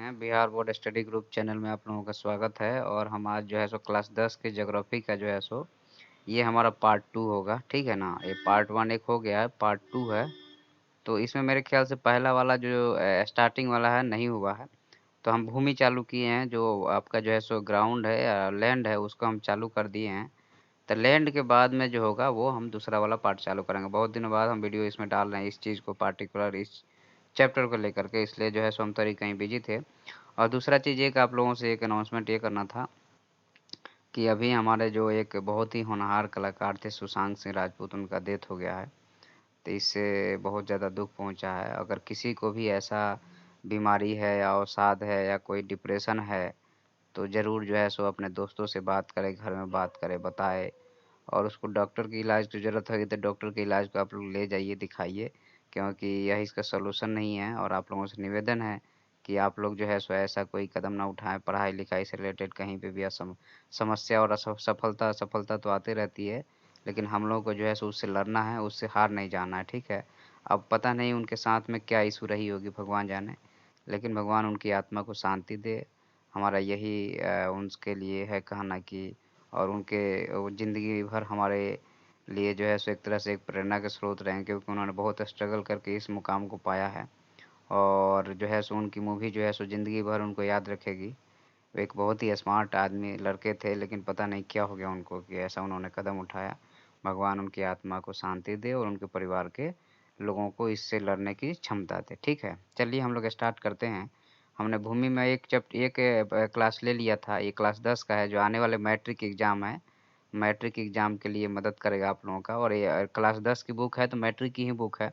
हैं Bihar board study group channel में आप लोगों का स्वागत है। और हम आज जो है सो क्लास 10 के ज्योग्राफी का जो है सो ये हमारा पार्ट 2 होगा। ठीक है ना, ये पार्ट 1 एक हो गया है, पार्ट 2 है। तो इसमें मेरे ख्याल से पहला वाला जो स्टार्टिंग वाला है नहीं हुआ है। तो हम भूमि चालू किए हैं, जो आपका जो है सो ग्राउंड है, लैंड है, उसको हम चालू कर दिए हैं। तो लैंड के बाद में जो होगा वो हम दूसरा वाला पार्ट चालू करेंगे। बहुत दिनों बाद हम वीडियो इसमें डाल रहे हैं, इस चीज़ को पार्टिकुलर इस चैप्टर को लेकर के, इसलिए जो है सो हम थोड़ी कहीं बिजी थे। और दूसरा चीज़ एक आप लोगों से एक अनाउंसमेंट ये करना था कि अभी हमारे जो एक बहुत ही होनहार कलाकार थे सुशांत सिंह राजपूत, उनका डेथ हो गया है। तो इससे बहुत ज़्यादा दुख पहुंचा है। अगर किसी को भी ऐसा बीमारी है या अवसाद है या कोई डिप्रेशन है तो ज़रूर जो है सो अपने दोस्तों से बात करें, घर में बात करें, बताए। और उसको डॉक्टर की इलाज की ज़रूरत होगी तो डॉक्टर के इलाज को आप लोग ले जाइए, दिखाइए, क्योंकि यह इसका सलूशन नहीं है। और आप लोगों से निवेदन है कि आप लोग जो है सो ऐसा कोई कदम ना उठाएं, पढ़ाई लिखाई से रिलेटेड कहीं पे भी समस्या और असफलता असफलता तो आती रहती है, लेकिन हम लोगों को जो है सो उससे लड़ना है, उससे हार नहीं जाना है। ठीक है। अब पता नहीं उनके साथ में क्या इशू रही होगी, भगवान जाने, लेकिन भगवान उनकी आत्मा को शांति दे। हमारा यही उनके लिए है कहना कि और उनके वो ज़िंदगी भर हमारे लिए जो है सो एक तरह से एक प्रेरणा के स्रोत रहे हैं, क्योंकि उन्होंने बहुत स्ट्रगल करके इस मुकाम को पाया है। और जो है सो उनकी मूवी जो है सो ज़िंदगी भर उनको याद रखेगी। वो एक बहुत ही स्मार्ट आदमी लड़के थे, लेकिन पता नहीं क्या हो गया उनको कि ऐसा उन्होंने कदम उठाया। भगवान उनकी आत्मा को शांति दे और उनके परिवार के लोगों को इससे लड़ने की क्षमता दे। ठीक है, चलिए हम लोग स्टार्ट करते हैं। हमने भूमि में एक क्लास ले लिया था, ये क्लास 10 का है, जो आने वाले मैट्रिक एग्ज़ाम है। मैट्रिक एग्ज़ाम के लिए मदद करेगा आप लोगों का। और ये क्लास 10 की बुक है तो मैट्रिक की ही बुक है।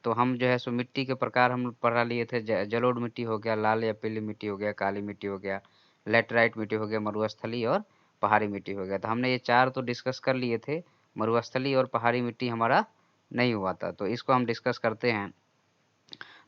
तो हम जो है सो मिट्टी के प्रकार हम पढ़ा लिए थे। जलोढ़ मिट्टी हो गया, लाल या पीली मिट्टी हो गया, काली मिट्टी हो गया, लेटराइट मिट्टी हो गया, मरुस्थली और पहाड़ी मिट्टी हो गया। तो हमने ये चार तो डिस्कस कर लिए थे। मरुस्थली और पहाड़ी मिट्टी हमारा नहीं हुआ था, तो इसको हम डिस्कस करते हैं।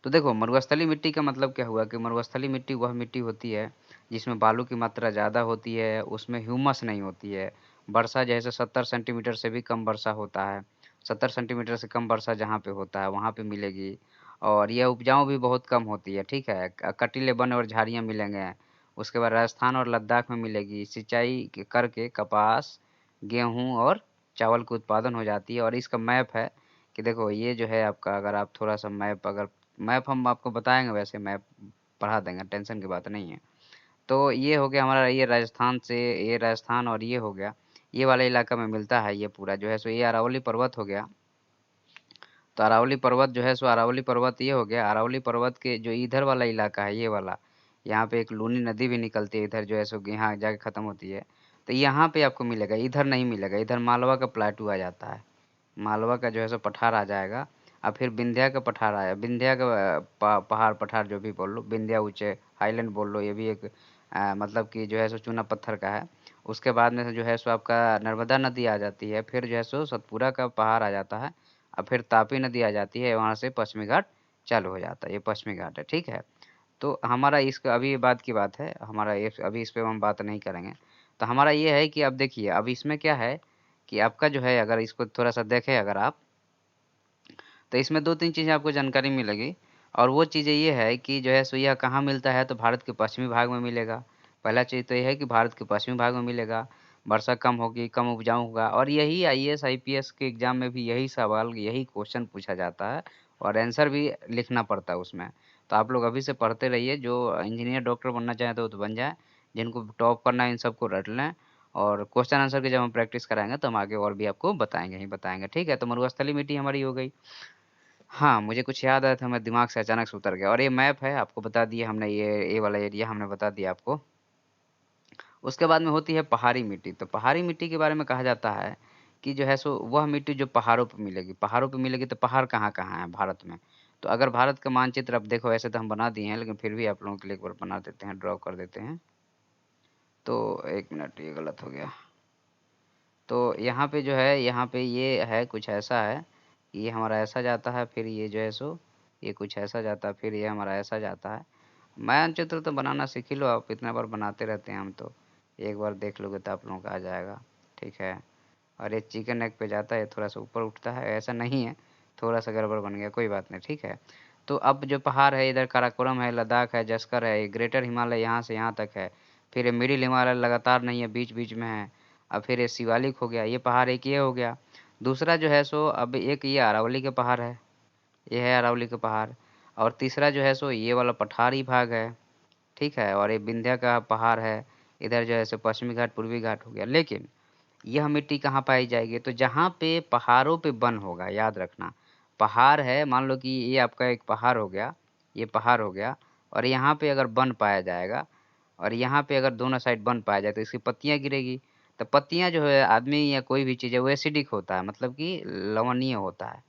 तो देखो, मरुस्थली मिट्टी का मतलब क्या हुआ कि मरुस्थली मिट्टी वह मिट्टी होती है जिसमें बालू की मात्रा ज़्यादा होती है, उसमें ह्यूमस नहीं होती है। वर्षा जैसे 70 सेंटीमीटर से भी कम वर्षा होता है, 70 सेंटीमीटर से कम वर्षा जहाँ पे होता है वहाँ पे मिलेगी। और यह उपजाऊ भी बहुत कम होती है। ठीक है, कटीले वन और झाड़ियाँ मिलेंगे। उसके बाद राजस्थान और लद्दाख में मिलेगी। सिंचाई करके कपास, गेहूँ और चावल की उत्पादन हो जाती है। और इसका मैप है कि देखो ये जो है आपका, अगर आप थोड़ा सा मैप, अगर मैप हम आपको बताएंगे, वैसे मैप पढ़ा देंगे, टेंशन की बात नहीं है। तो ये हो गया हमारा, ये राजस्थान से, ये राजस्थान और ये हो गया, ये वाले इलाका में मिलता है ये पूरा जो है सो। ये अरावली पर्वत हो गया। तो अरावली पर्वत जो है सो, अरावली पर्वत ये हो गया। अरावली पर्वत के जो इधर वाला इलाका है, ये वाला, यहाँ पे एक लूनी नदी भी निकलती है इधर जो है सो, यहाँ जाके ख़त्म होती है। तो यहाँ पे आपको मिलेगा, इधर नहीं मिलेगा। इधर मालवा का प्लाटू आ जाता है, मालवा का जो है सो पठार आ जाएगा। और फिर विंध्या का पठार आया, विंध्या का पहाड़ पठार जो भी बोल लो, विंध्या ऊंचे हाईलैंड बोल लो, ये भी एक मतलब कि जो है सो चूना पत्थर का है। उसके बाद में से जो है सो आपका नर्मदा नदी आ जाती है, फिर जो है सो सतपुरा का पहाड़ आ जाता है, और फिर तापी नदी आ जाती है, वहाँ से पश्चिमी घाट चालू हो जाता है। ये पश्चिमी घाट है। ठीक है। तो हमारा इसका अभी ये बात की बात है, हमारा ये अभी इस पे हम बात नहीं करेंगे। तो हमारा ये है कि अब देखिए, अब इसमें क्या है कि आपका जो है, अगर इसको थोड़ा सा देखें अगर आप, तो इसमें दो तीन चीज़ें आपको जानकारी मिलेगी। और वो चीज़ें ये है कि जो है सो यह कहाँ मिलता है, तो भारत के पश्चिमी भाग में मिलेगा। पहला चीज़ तो ये है कि भारत के पश्चिमी भाग में मिलेगा। वर्षा कम होगी, कम उपजाऊ होगा। और यही आईएएस आईपीएस के एग्जाम में भी यही सवाल, यही क्वेश्चन पूछा जाता है, और आंसर भी लिखना पड़ता है उसमें। तो आप लोग अभी से पढ़ते रहिए। जो इंजीनियर डॉक्टर बनना चाहें तो वो तो बन जाए, जिनको टॉप करना है इन सबको रट लें। और क्वेश्चन आंसर की जब हम प्रैक्टिस कराएंगे तो हम आगे और भी आपको बताएंगे ही बताएंगे। ठीक है। तो मरुस्थली मिट्टी हमारी हो गई। हाँ, मुझे कुछ याद आया था, मेरे दिमाग से अचानक से उतर गया। और ये मैप है, आपको बता दिया हमने, ये वाला एरिया हमने बता दिया आपको। उसके बाद में होती है पहाड़ी मिट्टी। तो पहाड़ी मिट्टी के बारे में कहा जाता है कि जो है सो वह मिट्टी जो पहाड़ों पे मिलेगी। पहाड़ों पे मिलेगी तो पहाड़ कहाँ कहाँ है भारत में। तो अगर भारत का मानचित्र अब देखो, ऐसे तो हम बना दिए हैं, लेकिन फिर भी आप लोगों के लिए एक बार बना देते हैं, ड्रॉ कर देते हैं। तो एक मिनट, ये गलत हो गया। तो यहाँ पे जो है, यहाँ पे ये है कुछ ऐसा है, ये हमारा ऐसा जाता है, फिर ये जो है सो ये कुछ ऐसा जाता है, फिर ये हमारा ऐसा जाता है। मानचित्र तो बनाना सीख ही लो आप, इतना बार बनाते रहते हैं हम तो। एक बार देख लोगे तो आप लोगों का आ जाएगा। ठीक है। और ये चिकन नेक पे जाता है, थोड़ा सा ऊपर उठता है, ऐसा नहीं है, थोड़ा सा गड़बड़ बन गया, कोई बात नहीं। ठीक है। तो अब जो पहाड़ है इधर काराकोरम है, लद्दाख है, जस्कर है, ग्रेटर हिमालय यहाँ से यहाँ तक है। फिर ये मिडिल हिमालय लगातार नहीं है, बीच बीच में है। अब फिर ये शिवालिक हो गया, ये पहाड़ एक ये हो गया। दूसरा जो है सो अब एक ये अरावली के पहाड़ है, ये है अरावली के पहाड़। और तीसरा जो है सो ये वाला पठारी भाग है, ठीक है। और ये विंध्या का पहाड़ है, इधर जो है सो पश्चिमी घाट पूर्वी घाट हो गया। लेकिन यह मिट्टी कहाँ पाई जाएगी? तो जहाँ पे पहाड़ों पे वन होगा, याद रखना। पहाड़ है, मान लो कि ये आपका एक पहाड़ हो गया, ये पहाड़ हो गया, और यहाँ पे अगर वन पाया जाएगा, और यहाँ पे अगर दोनों साइड वन पाया जाए तो इसकी पत्तियाँ गिरेगी। तो पत्तियाँ जो है आदमी या कोई भी चीज़ है वो एसिडिक होता है, मतलब कि लवणीय होता है।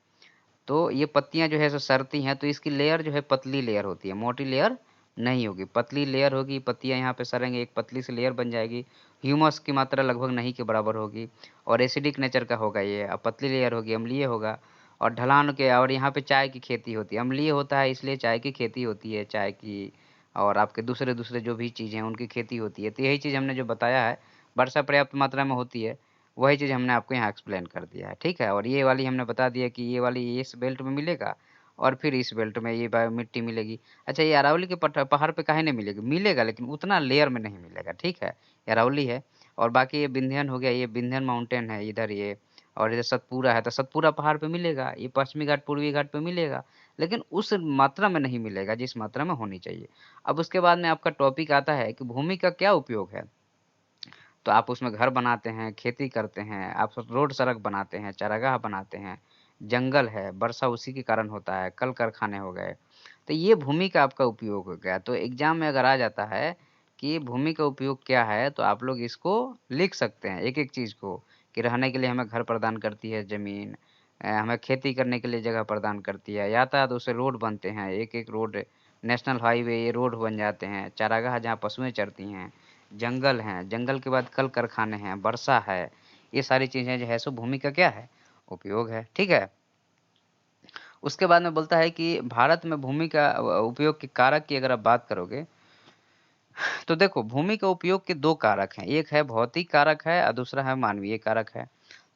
तो ये पत्तियाँ जो है सो सड़ती हैं, तो इसकी लेयर जो है पतली लेयर होती है, मोटी लेयर नहीं होगी, पतली लेयर होगी। पत्तियाँ यहाँ पे सड़ेंगे, एक पतली सी लेयर बन जाएगी। ह्यूमस की मात्रा लगभग नहीं के बराबर होगी, और एसिडिक नेचर का होगा ये। अब पतली लेयर होगी, अम्लीय होगा। और ढलान के, और यहाँ पे चाय की खेती होती है, अम्लीय होता है इसलिए चाय की खेती होती है, चाय की। और आपके दूसरे दूसरे जो भी चीज़ हैं उनकी खेती होती है। तो यही चीज़ हमने जो बताया है, वर्षा पर्याप्त मात्रा में होती है, वही चीज़ हमने आपको यहाँ एक्सप्लेन कर दिया है, ठीक है। और ये वाली हमने बता दिया कि ये वाली इस बेल्ट में मिलेगा, और फिर इस बेल्ट में ये मिट्टी मिलेगी। अच्छा, ये अरावली के पहाड़ पे काहे नहीं मिलेगी? मिलेगा, लेकिन उतना लेयर में नहीं मिलेगा, ठीक है। ये अरावली है। और बाकी ये विंध्यन हो गया, ये विंध्यन माउंटेन है इधर ये। और इधर सतपुरा है, तो सतपुरा पहाड़ पे मिलेगा। ये पश्चिमी घाट पूर्वी घाट पे मिलेगा, लेकिन उस मात्रा में नहीं मिलेगा जिस मात्रा में होनी चाहिए। अब उसके बाद में आपका टॉपिक आता है कि भूमि का क्या उपयोग है। तो आप उसमें घर बनाते हैं, खेती करते हैं, आप रोड सड़क बनाते हैं, चारागाह बनाते हैं, जंगल है, वर्षा उसी के कारण होता है, कल कारखाने हो गए। तो ये भूमि का आपका उपयोग हो गया। तो एग्जाम में अगर आ जाता है कि भूमि का उपयोग क्या है, तो आप लोग इसको लिख सकते हैं एक एक चीज़ को, कि रहने के लिए हमें घर प्रदान करती है ज़मीन, हमें खेती करने के लिए जगह प्रदान करती है, यातायात उससे रोड बनते हैं, एक एक रोड, नेशनल हाईवे ये रोड बन जाते हैं, चारागाह जहाँ पशुएं चरती हैं, जंगल हैं, जंगल के बाद कल कारखाने हैं, वर्षा है। ये सारी चीज़ें जो है सो भूमि का क्या है? उपयोग है, ठीक है। उसके बाद में बोलता है कि भारत में भूमि का उपयोग के कारक की अगर आप बात करोगे, तो देखो भूमि का उपयोग के दो कारक हैं, एक है भौतिक कारक है और दूसरा है मानवीय कारक है।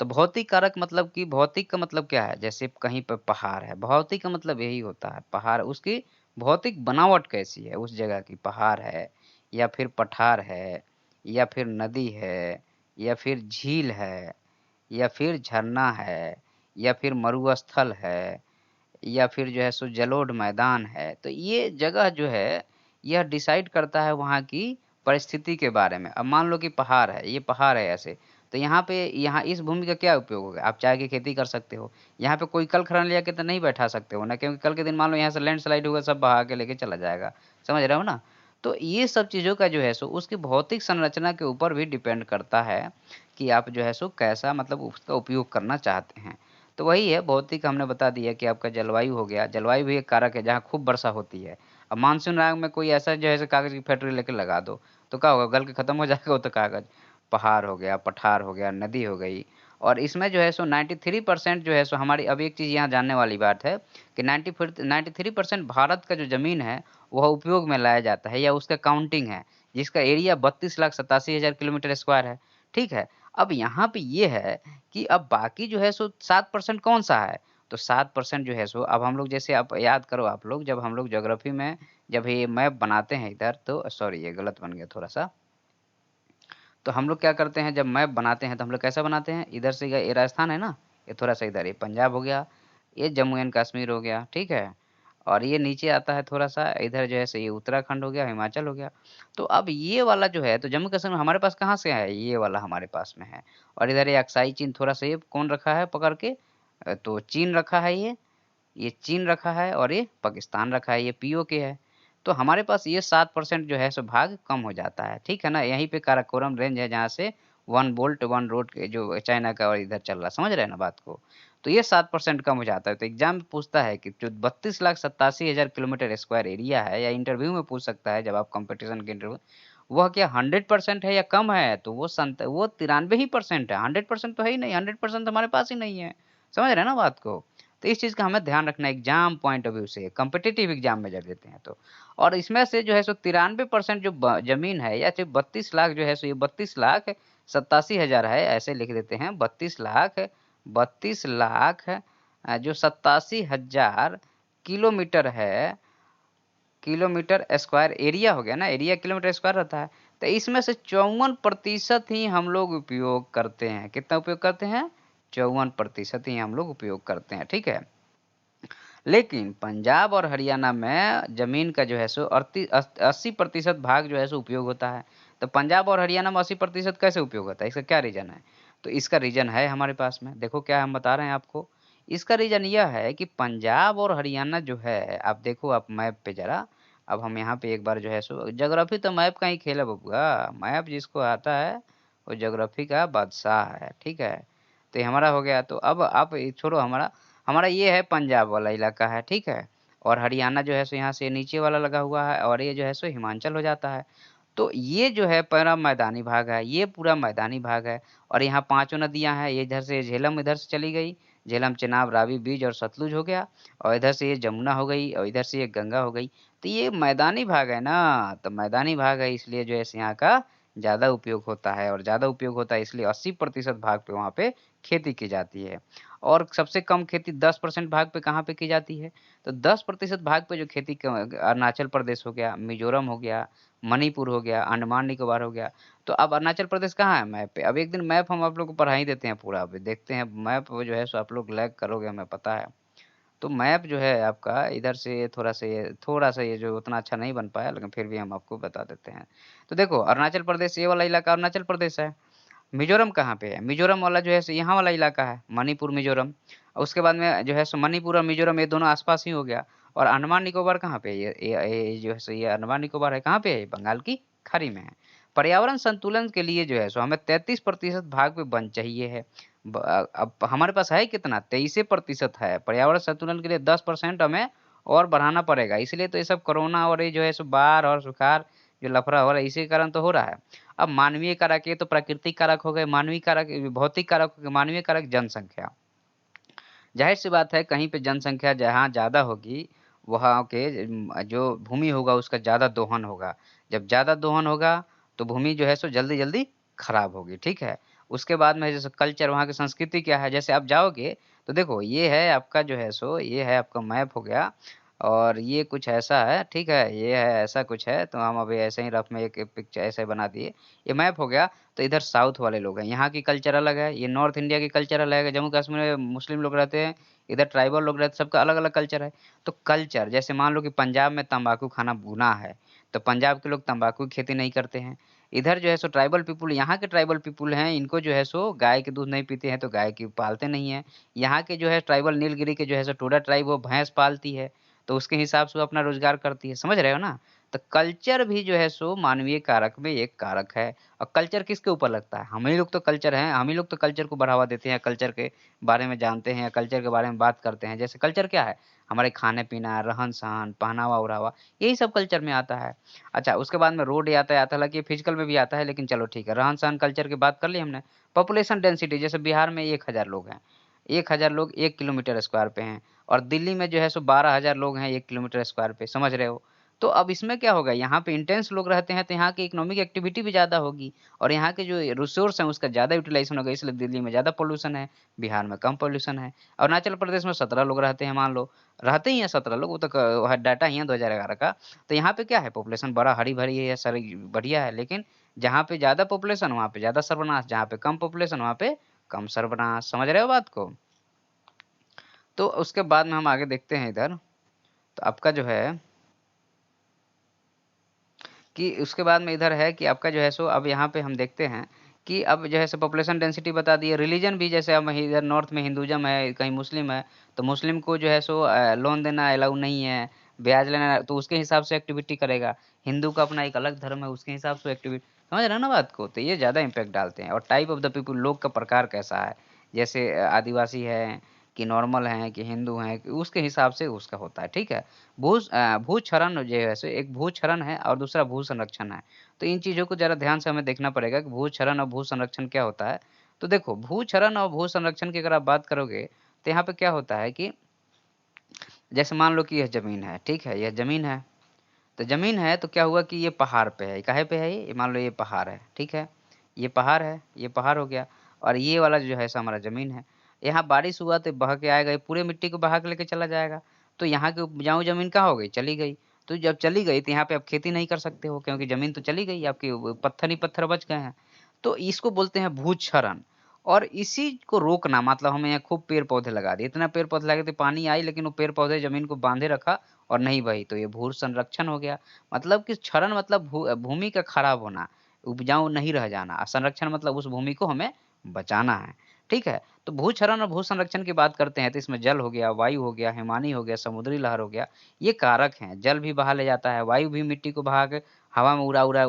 तो भौतिक कारक मतलब कि भौतिक का मतलब क्या है? जैसे कहीं पर पहाड़ है, भौतिक का मतलब यही होता है पहाड़, उसकी भौतिक बनावट कैसी है उस जगह की, पहाड़ है या फिर पठार है या फिर नदी है या फिर झील है या फिर झरना है या फिर मरुस्थल है या फिर जो है सो जलोढ़ मैदान है। तो ये जगह जो है, यह डिसाइड करता है वहाँ की परिस्थिति के बारे में। अब मान लो कि पहाड़ है, ये पहाड़ है ऐसे, तो यहाँ पे यहाँ इस भूमि का क्या उपयोग होगा? आप चाय की खेती कर सकते हो। यहाँ पे कोई कल खरान लेके तो नहीं बैठा सकते हो ना, क्योंकि कल के दिन मान लो यहाँ से लैंडस्लाइड होगा, सब बहा के लेके चला जाएगा। समझ रहे हो ना? तो ये सब चीज़ों का जो है सो उसकी भौतिक संरचना के ऊपर भी डिपेंड करता है कि आप जो है सो कैसा, मतलब उसका उपयोग करना चाहते हैं। तो वही है, भौतिक हमने बता दिया कि आपका जलवायु हो गया, जलवायु भी एक कारक है जहाँ खूब वर्षा होती है। अब मानसून राग में कोई ऐसा जो है कागज़ की फैक्ट्री लेके लगा दो, तो क्या होगा? गल के खत्म हो जाएगा वो तो कागज़। पहाड़ हो गया, पठार हो गया, नदी हो गई। और इसमें जो है सो 93% जो है सो हमारी, अब एक चीज़ यहाँ जानने वाली बात है कि 93% भारत का जो ज़मीन है वह उपयोग में लाया जाता है, या उसका काउंटिंग है, जिसका एरिया 32,87,000 किलोमीटर स्क्वायर है, ठीक है। अब यहाँ पे ये है कि अब बाकी जो है सो 7% कौन-सा है? तो 7% जो है सो, अब हम लोग जैसे, आप याद करो आप लोग, जब हम लोग ज्योग्राफी में जब ये मैप बनाते हैं इधर, तो सॉरी ये गलत बन गया थोड़ा-सा। तो हम लोग क्या करते हैं, जब मैप बनाते हैं तो हम लोग कैसा बनाते हैं, इधर से ये राजस्थान है ना, ये थोड़ा-सा इधर ये पंजाब हो गया, ये जम्मू एंड कश्मीर हो गया, ठीक है? और ये नीचे आता है थोड़ा-सा, इधर जो है सो ये उत्तराखंड हो गया, हिमाचल हो गया। तो अब ये वाला जो है, तो जम्मू कश्मीर हमारे पास कहाँ से है? ये वाला हमारे पास में है। और इधर ये अक्साई चीन थोड़ा-सा ये कौन रखा है पकड़ के? तो चीन रखा है ये चीन रखा है, और ये पाकिस्तान रखा है, ये पीओके है। तो हमारे पास ये 7% जो है सो भाग कम हो जाता है, ठीक है ना? यहीं पे काराकोरम रेंज है जहाँ से 1 बोल्ट 1 रोड के जो चाइना का और इधर चल रहा है, समझ रहे हैं ना बात को? तो ये 7% कम हो जाता है। तो एग्ज़ाम में पूछता है कि जो 32,87,000 किलोमीटर स्क्वायर एरिया है, या इंटरव्यू में पूछ सकता है जब आप कॉम्पिटिशन के इंटरव्यू, वह क्या 100% है या कम है? तो वो 93 ही परसेंट है, 100% तो है ही नहीं, 100% हमारे पास ही नहीं है। समझ रहे हैं ना बात को? तो इस चीज़ का हमें ध्यान रखना है एग्ज़ाम पॉइंट ऑफ व्यू से, कॉम्पिटिटिव एग्ज़ाम में जब देते हैं तो। और इसमें से जो है सो 93% जो ज़मीन है, या फिर 32 लाख जो है सो, ये 32,87,000 है, ऐसे लिख देते हैं 32 लाख जो 87,000 किलोमीटर है, किलोमीटर स्क्वायर एरिया हो गया ना, एरिया किलोमीटर स्क्वायर रहता है। तो इसमें से 54% ही हम लोग उपयोग करते हैं। कितना उपयोग करते हैं? 54% ही हम लोग उपयोग करते हैं, ठीक है। लेकिन पंजाब और हरियाणा में जमीन का जो है सो 80% भाग जो है सो उपयोग होता है। तो पंजाब और हरियाणा में 80% कैसे उपयोग होता है? इसका क्या रीजन है? तो इसका रीजन है हमारे पास में, देखो क्या हम बता रहे हैं आपको। इसका रीजन यह है कि पंजाब और हरियाणा जो है, आप देखो आप मैप पे जरा। अब हम यहाँ पे एक बार जो है सो, ज्योग्राफी तो मैप का ही खेल है बबुआ। मैप जिसको आता है वो ज्योग्राफी का बादशाह है, ठीक है। तो ये हमारा हो गया। तो अब आप छोड़ो, हमारा हमारा ये है पंजाब वाला इलाका है, ठीक है। और हरियाणा जो है सो यहाँ से नीचे वाला लगा हुआ है, और ये जो है सो हिमाचल हो जाता है। तो ये जो है पूरा मैदानी भाग है, ये पूरा मैदानी भाग है। और यहाँ पांचों नदियां हैं, ये इधर से झेलम इधर से चली गई, झेलम, चेनाब, रावी, बीज और सतलुज हो गया। और इधर से ये जमुना हो गई, और इधर से ये गंगा हो गई। तो ये मैदानी भाग है ना, तो मैदानी भाग है इसलिए जो है सो यहाँ का ज्यादा उपयोग होता है। और ज्यादा उपयोग होता है इसलिए 80% भाग पे वहाँ पे खेती की जाती है। और सबसे कम खेती 10% भाग पे कहाँ पे की जाती है? तो 10% भाग पे जो खेती अरुणाचल प्रदेश हो गया, मिजोरम हो गया, मणिपुर हो गया, अंडमान निकोबार हो गया। तो अब अरुणाचल प्रदेश कहाँ है मैप पे? अब एक दिन मैप हम आप लोग को पढ़ा ही देते हैं पूरा। अब देखते हैं मैप जो है सो आप लोग लैग करोगे, हमें पता है। तो मैप जो है आपका इधर से थोड़ा सा ये जो उतना अच्छा नहीं बन पाया, लेकिन फिर भी हम आपको बता देते हैं। तो देखो अरुणाचल प्रदेश, ये वाला इलाका अरुणाचल प्रदेश है। मिजोरम कहाँ पे है? मिजोरम वाला जो है सो यहाँ वाला इलाका है, मणिपुर मिजोरम। और उसके बाद में जो है सो मणिपुर और मिजोरम ये दोनों आसपास ही हो गया। और अंडमान निकोबार कहाँ पे है? ये जो है सो ये अंडमान निकोबार है कहाँ पे है? बंगाल की खाड़ी में है। पर्यावरण संतुलन के लिए जो है सो हमें 33% भाग पे वन चाहिए है। अब हमारे पास है कितना? 23% है। पर्यावरण संतुलन के लिए 10% हमें और बढ़ाना पड़ेगा। इसलिए तो ये सब कोरोना और ये जो है सो बाढ़ और सुखाड़ जो लफड़ा हो रहा है, इसी कारण तो हो रहा है। अब मानवीय कारक, ये तो प्राकृतिक कारक हो गए, मानवीय कारक भौतिक कारक हो गए, मानवीय कारक जनसंख्या। जाहिर सी बात है, कहीं पे जनसंख्या जहाँ ज्यादा होगी, वहाँ के जो भूमि होगा उसका ज्यादा दोहन होगा। जब ज्यादा दोहन होगा तो भूमि जो है सो जल्दी जल्दी खराब होगी, ठीक है। उसके बाद में जैसे कल्चर, वहाँ की संस्कृति क्या है, जैसे आप जाओगे तो देखो ये है आपका जो है सो, ये है आपका मैप हो गया। और ये कुछ ऐसा है, ठीक है, ये है ऐसा कुछ है। तो हम अभी ऐसे ही रफ में एक पिक्चर ऐसे बना दिए, ये मैप हो गया। तो इधर साउथ वाले लोग हैं, यहाँ की कल्चर अलग है। ये नॉर्थ इंडिया की कल्चर अलग है, जम्मू कश्मीर में मुस्लिम लोग रहते हैं, इधर ट्राइबल लोग रहते हैं, सबका अलग अलग कल्चर है। तो कल्चर जैसे मान लो कि पंजाब में तंबाकू खाना गुनाह है, तो पंजाब के लोग तंबाकू की खेती नहीं करते हैं। इधर जो है सो ट्राइबल पीपुल, यहाँ के ट्राइबल पीपुल हैं, इनको जो है सो गाय के दूध नहीं पीते हैं, तो गाय की पालते नहीं है। यहाँ के जो है ट्राइबल नीलगिरी के जो है सो टोडा ट्राइब, वो भैंस पालती है। तो उसके हिसाब से वो अपना रोजगार करती है, समझ रहे हो ना। तो कल्चर भी जो है सो मानवीय कारक में एक कारक है। और कल्चर किसके ऊपर लगता है? हम ही लोग तो कल्चर हैं, हम ही लोग तो कल्चर को बढ़ावा देते हैं, कल्चर के बारे में जानते हैं, कल्चर के बारे में बात करते हैं। जैसे कल्चर क्या है? हमारे खाने पीना, रहन सहन, पहनावा ओढ़ावा, यही सब कल्चर में आता है। अच्छा, उसके बाद में रोड यातायात, हालांकि फिजिकल में भी आता है, लेकिन चलो ठीक है, रहन सहन कल्चर की बात कर ली हमने। पॉपुलेशन डेंसिटी, जैसे बिहार में 1,000 लोग हैं, 1,000 लोग 1 किलोमीटर स्क्वायर पे हैं। और दिल्ली में जो है सो 12,000 लोग हैं 1 किलोमीटर स्क्वायर पे, समझ रहे हो। तो अब इसमें क्या होगा, यहाँ पे इंटेंस लोग रहते हैं, तो यहाँ की इकोनॉमिक एक्टिविटी भी ज्यादा होगी। और यहाँ के जो रिसोर्स हैं उसका ज्यादा यूटिलाइजेशन होगा, इसलिए दिल्ली में ज्यादा पोल्यूशन है, बिहार में कम पोल्यूशन है। अरुणाचल प्रदेश में 17 लोग रहते हैं, मान लो, रहते ही हैं 17 लोग, वो तो डाटा ही है 2011 का। तो यहाँ पे क्या है, पॉपुलेशन बड़ा हरी भरी है, सारी बढ़िया है। लेकिन जहाँ पे ज्यादा पॉपुलेशन वहाँ पे ज्यादा सर्वनाश, जहाँ पे कम पॉपुलेशन वहाँ पे कम सर्वनाश, समझ रहे हो बात को। तो उसके बाद में हम आगे देखते हैं इधर। तो आपका जो है कि उसके बाद में इधर है कि आपका जो है सो, अब यहाँ पे हम देखते हैं कि अब जो है सो पॉपुलेशन डेंसिटी बता दी है। रिलीजन भी, जैसे अब इधर नॉर्थ में हिंदुज़म है, कहीं मुस्लिम है, तो मुस्लिम को जो है सो लोन देना अलाउ नहीं है, ब्याज लेना, तो उसके हिसाब से एक्टिविटी करेगा। हिंदू का अपना एक अलग धर्म है, उसके हिसाब से एक्टिविटी, समझ रहे हो ना बात को। तो ये ज़्यादा इम्पैक्ट डालते हैं। और टाइप ऑफ द पीपल, लोग का प्रकार कैसा है, जैसे आदिवासी है कि नॉर्मल हैं कि हिंदू हैं, कि उसके हिसाब से उसका होता है, ठीक है। भू-क्षरण जो है सो, एक भू-क्षरण है और दूसरा भू-संरक्षण है। तो इन चीज़ों को ज़रा ध्यान से हमें देखना पड़ेगा कि भू-क्षरण और भू-संरक्षण क्या होता है। तो देखो, भू-क्षरण और भू-संरक्षण की अगर आप बात करोगे, तो यहाँ पे क्या होता है कि जैसे मान लो कि यह ज़मीन है, ठीक है, यह ज़मीन है। तो ज़मीन है तो क्या हुआ कि ये पहाड़ पे है, काहे पे है ये? मान लो ये पहाड़ है, ठीक है। ये पहाड़ है, ये पहाड़ हो गया। और ये वाला जो है सो हमारा ज़मीन है। यहाँ बारिश हुआ तो बह के आएगा, ये पूरे मिट्टी को बहा के लेके चला जाएगा। तो यहाँ की उपजाऊ ज़मीन कहाँ हो गई? चली गई। तो जब चली गई तो यहाँ पे आप खेती नहीं कर सकते हो क्योंकि ज़मीन तो चली गई, आपकी पत्थर ही पत्थर बच गए हैं। तो इसको बोलते हैं भूक्षरण। और इसी को रोकना मतलब हमें यहाँ खूब पेड़-पौधे लगा दिए। इतना पेड़-पौधे लगा दिए पानी आई लेकिन वो पेड़-पौधे ज़मीन को बाँधे रखा और नहीं बही, तो ये भू संरक्षण हो गया। मतलब कि क्षरण मतलब भूमि का खराब होना, उपजाऊ नहीं रह जाना। संरक्षण मतलब उस भूमि को हमें बचाना है, ठीक है? तो भू-क्षरण और भू-संरक्षण की बात करते हैं तो इसमें जल हो गया, वायु हो गया, हिमानी हो गया, समुद्री लहर हो गया, ये कारक हैं। जल भी बहा ले जाता है, वायु भी मिट्टी को बहा के हवा में उड़ा-उड़ा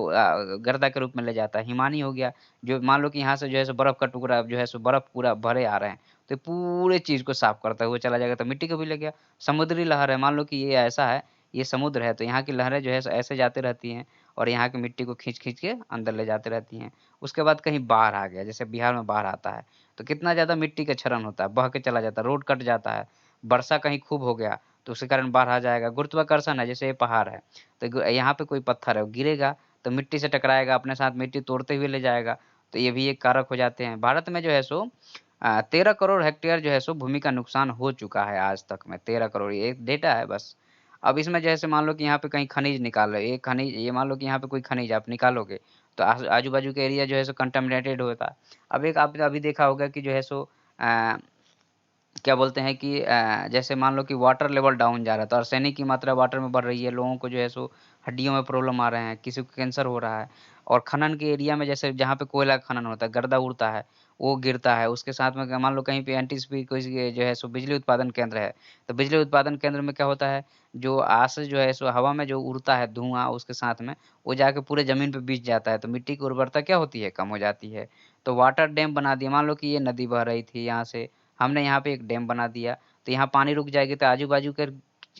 गर्दा के रूप में ले जाता है। हिमानी हो गया, जो मान लो कि यहाँ से जो है सो बर्फ का टुकड़ा जो है सो बर्फ पूरा भरे आ रहे हैं, तो पूरे चीज़ को साफ करता हुआ चला जाएगा तो मिट्टी को भी ले गया। समुद्री लहर है, मान लो कि ये ऐसा है, ये समुद्र है तो यहाँ की लहरें जो है सो ऐसे जाती रहती हैं और यहाँ की मिट्टी को खींच-खींच के अंदर ले जाती रहती हैं। उसके बाद कहीं बाढ़ आ गया, जैसे बिहार में बाढ़ आता है, तो कितना ज़्यादा मिट्टी का क्षरण होता है, बह के चला जाता है, रोड कट जाता है। वर्षा कहीं खूब हो गया, तो उसके कारण बाढ़ आ जाएगा। गुरुत्वाकर्षण है, जैसे ये पहाड़ है, तो यहाँ पे कोई पत्थर है, वो गिरेगा तो मिट्टी से टकराएगा, अपने साथ मिट्टी तोड़ते हुए ले जाएगा, तो ये भी एक कारक हो जाते हैं। भारत में जो है सो 13 करोड़ हेक्टेयर जो है सो भूमि का नुकसान हो चुका है आज तक में, 13 करोड़ ये एक डेटा है बस। अब इसमें जैसे मान लो कि यहाँ पे कहीं खनिज निकाल रहे, ये खनिज ये मान लो कि यहाँ पे कोई खनिज आप निकालोगे, तो आजू-बाजू के एरिया जो है सो कंटामिनेटेड होता है। अब एक आपने अभी देखा होगा कि जो है सो अ क्या बोलते हैं कि जैसे मान लो कि वाटर लेवल डाउन जा रहा है, तो आर्सेनिक की मात्रा वाटर में बढ़ रही है, लोगों को जो है सो हड्डियों में प्रॉब्लम आ रहे हैं, किसी को कैंसर हो रहा है। और खनन के एरिया में जैसे जहाँ पे कोयला का खनन होता है, गर्दा उड़ता है, वो गिरता है, उसके साथ में मान लो कहीं पे एनटीपीसी कोई जो है सो बिजली उत्पादन केंद्र है, तो बिजली उत्पादन केंद्र में क्या होता है, जो आस जो है सो हवा में जो उड़ता है धुआँ उसके साथ में, वो जाके पूरे ज़मीन पे बिछ जाता है, तो मिट्टी की उर्वरता क्या होती है, कम हो जाती है। तो वाटर डैम बना दिया, मान लो कि ये नदी बह रही थी यहाँ से, हमने यहाँ पे एक डैम बना दिया, तो यहाँ पानी रुक जाएगी तो आजू-बाजू के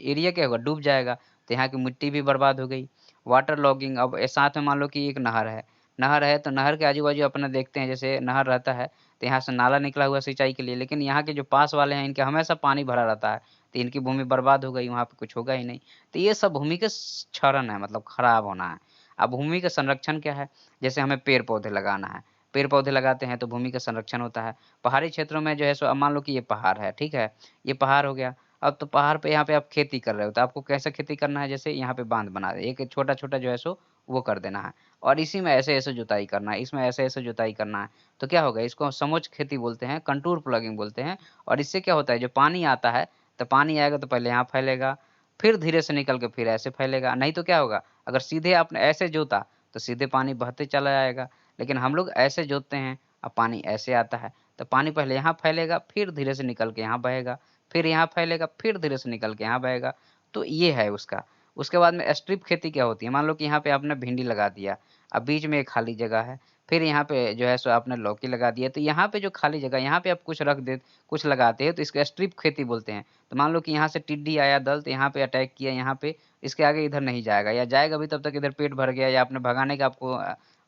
एरिया क्या होगा, डूब जाएगा, तो यहाँ की मिट्टी भी बर्बाद हो गई। वाटर लॉगिंग अब साथ में मान लो कि एक नहर है तो नहर के आजू-बाजू अपना देखते हैं जैसे नहर रहता है, तो यहाँ से नाला निकला हुआ है सिंचाई के लिए, लेकिन यहाँ के जो पास वाले हैं इनके हमेशा पानी भरा रहता है, तो इनकी भूमि बर्बाद हो गई, वहाँ पे कुछ होगा ही नहीं। तो ये सब भूमि के क्षरण है मतलब खराब होना है। अब भूमि का संरक्षण क्या है? जैसे हमें पेड़-पौधे लगाना है, पेड़-पौधे लगाते हैं तो भूमि का संरक्षण होता है। पहाड़ी क्षेत्रों में जो है सो अब मान लो कि ये पहाड़ है, ठीक है? ये पहाड़ हो गया, अब तो पहाड़ पे यहाँ पे आप खेती कर रहे हो, तो आपको कैसे खेती करना है जैसे यहाँ पे बाँध बना दे एक छोटा-छोटा जो है सो वो कर देना है और इसी में ऐसे-ऐसे जुताई करना है, इसमें ऐसे-ऐसे जुताई करना है। तो क्या होगा इसको समोच्च खेती बोलते हैं, कंटूर प्लॉगिंग बोलते हैं और इससे क्या होता है जो पानी आता है, तो पानी आएगा तो पहले यहाँ फैलेगा, फिर धीरे से निकल के फिर ऐसे फैलेगा, नहीं तो क्या होगा अगर सीधे आपने ऐसे जोता, तो सीधे पानी बहते चला जाएगा, लेकिन हम लोग ऐसे जोतते हैं, अब पानी ऐसे आता है। तो पानी पहले यहाँ फैलेगा, फिर धीरे से निकल के यहाँ बहेगा, फिर यहाँ फैलेगा, फिर धीरे से निकल के यहाँ बहेगा। तो ये है उसका। उसके बाद में स्ट्रिप खेती क्या होती है? मान लो कि यहाँ पे आपने भिंडी लगा दिया, अब बीच में एक खाली जगह है, फिर यहाँ पे जो है सो आपने लौकी लगा दिया, तो यहाँ पे जो खाली जगह है, यहाँ पे आप कुछ लगाते हो तो इसको स्ट्रिप खेती बोलते हैं। तो मान लो कि यहाँ से टिड्डी आया दल, तो यहाँ पे अटैक किया, यहाँ पे इसके आगे इधर नहीं जाएगा या जाएगा भी तब तक इधर पेट भर गया या आपने भगाने का आपको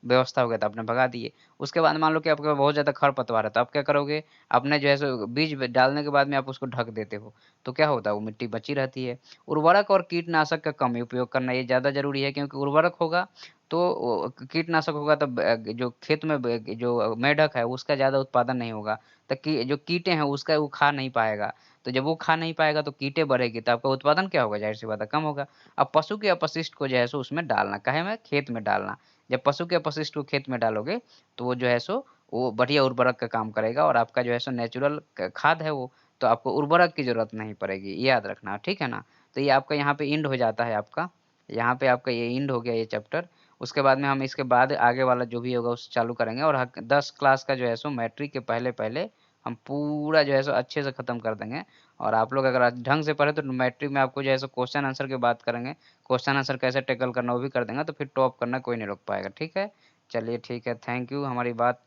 व्यवस्था हो गया तो आपने भगा दिए। उसके बाद मान लो कि आपके पास बहुत ज़्यादा खरपतवार है, तो आप क्या करोगे? आपने जो है सो बीज डालने के बाद में आप उसको ढक देते हो, तो क्या होता है वो मिट्टी बची रहती है। उर्वरक और कीटनाशक का कम उपयोग करना ये ज़्यादा ज़रूरी है क्योंकि उर्वरक होगा तो कीटनाशक होगा तो जो खेत में जो मेढक है उसका ज़्यादा उत्पादन नहीं होगा। तो जो कीटे हैं उसका वो खा नहीं पाएगा, तो जब वो खा नहीं पाएगा तो कीटे बढ़ेगी तो आपका उत्पादन क्या होगा? ज़ाहिर-सी बात है कम होगा। अब पशु के अपशिष्ट को जो है सो उसमें डालना, काहे में? खेत में डालना। जब पशु के अपशिष्ट को खेत में डालोगे, तो वो जो है सो वो बढ़िया उर्वरक का काम करेगा और आपका जो है सो नेचुरल क खाद है वो, तो आपको उर्वरक की ज़रूरत नहीं पड़ेगी, ये याद रखना, ठीक है ना? तो ये आपका यहाँ पे एंड हो जाता है आपका, यहाँ पे आपका ये एंड हो गया ये चैप्टर। उसके बाद में हम इसके बाद आगे वाला जो भी होगा उसे चालू करेंगे और 10 क्लास का जो है सो मैट्रिक के पहले-पहले हम पूरा जो है सो अच्छे से खत्म कर देंगे और आप लोग अगर आज ढंग से पढ़े तो मैट्रिक में आपको जो है सो क्वेश्चन आंसर की बात करेंगे। क्वेश्चन आंसर कैसे टैकल करना वो भी कर देंगे, तो फिर टॉप करना कोई नहीं रोक पाएगा, ठीक है? चलिए ठीक है, थैंक यू हमारी बात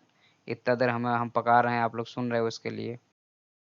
इतना देर हम पका रहे हैं, आप लोग सुन रहे हो इसके लिए।